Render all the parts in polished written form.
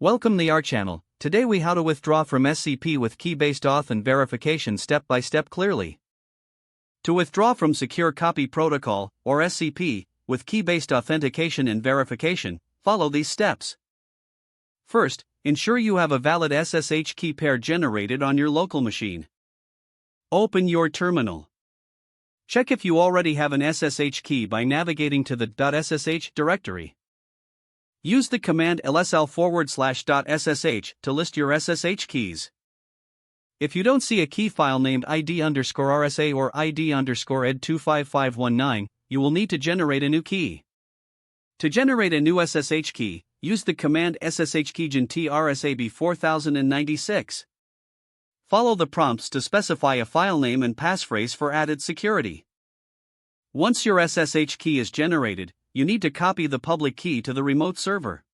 Welcome to our channel. Today we how to withdraw from SCP with key-based auth and verification step by step clearly. To withdraw from Secure Copy Protocol, or SCP, with key-based authentication and verification, follow these steps. First, ensure you have a valid SSH key pair generated on your local machine. Open your terminal. Check if you already have an SSH key by navigating to the .ssh directory. Use the command lsl/.ssh to list your SSH keys. If you don't see a key file named ID_RSA or ID_ed25519, you will need to generate a new key. To generate a new SSH key, use the command sshkeygen_trSAB 4096. Follow the prompts to specify a file name and passphrase for added security. Once your SSH key is generated, you need to copy the public key to the remote server.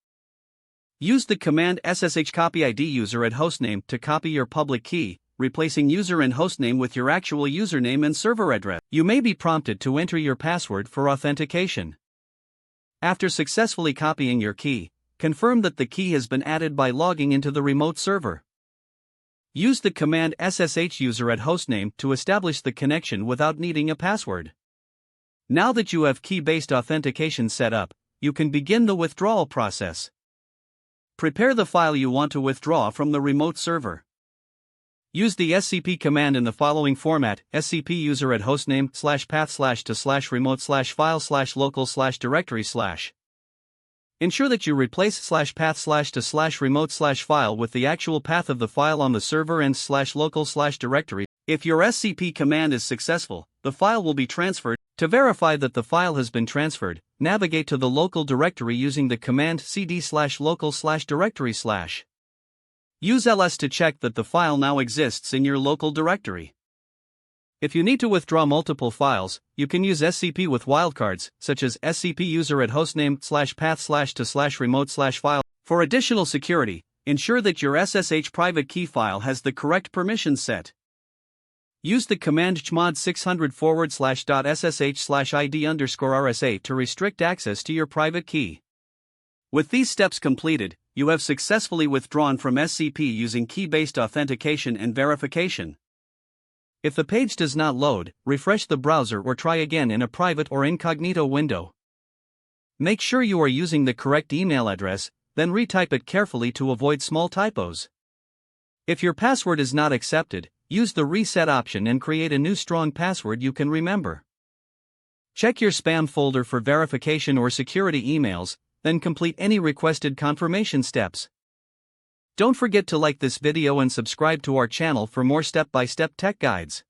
Use the command sshcopyID user at hostname to copy your public key, replacing user and hostname with your actual username and server address. You may be prompted to enter your password for authentication. After successfully copying your key, confirm that the key has been added by logging into the remote server. Use the command ssh user at hostname to establish the connection without needing a password. Now that you have key-based authentication set up, you can begin the withdrawal process. Prepare the file you want to withdraw from the remote server. Use the SCP command in the following format: SCP user at hostname /path/to/remote/file/local/directory/. Ensure that you replace /path/to/remote/file with the actual path of the file on the server and /local/directory. If your SCP command is successful, the file will be transferred. To verify that the file has been transferred, navigate to the local directory using the command cd/local/directory/. Use ls to check that the file now exists in your local directory. If you need to withdraw multiple files, you can use SCP with wildcards, such as SCP user at hostname /path/to/remote/file. For additional security, ensure that your SSH private key file has the correct permissions set. Use the command chmod 600//.ssh/ID_RSA to restrict access to your private key. With these steps completed, you have successfully withdrawn from SCP using key-based authentication and verification. If the page does not load, refresh the browser or try again in a private or incognito window. Make sure you are using the correct email address, then retype it carefully to avoid small typos. If your password is not accepted, use the reset option and create a new strong password you can remember. Check your spam folder for verification or security emails, then complete any requested confirmation steps. Don't forget to like this video and subscribe to our channel for more step-by-step tech guides.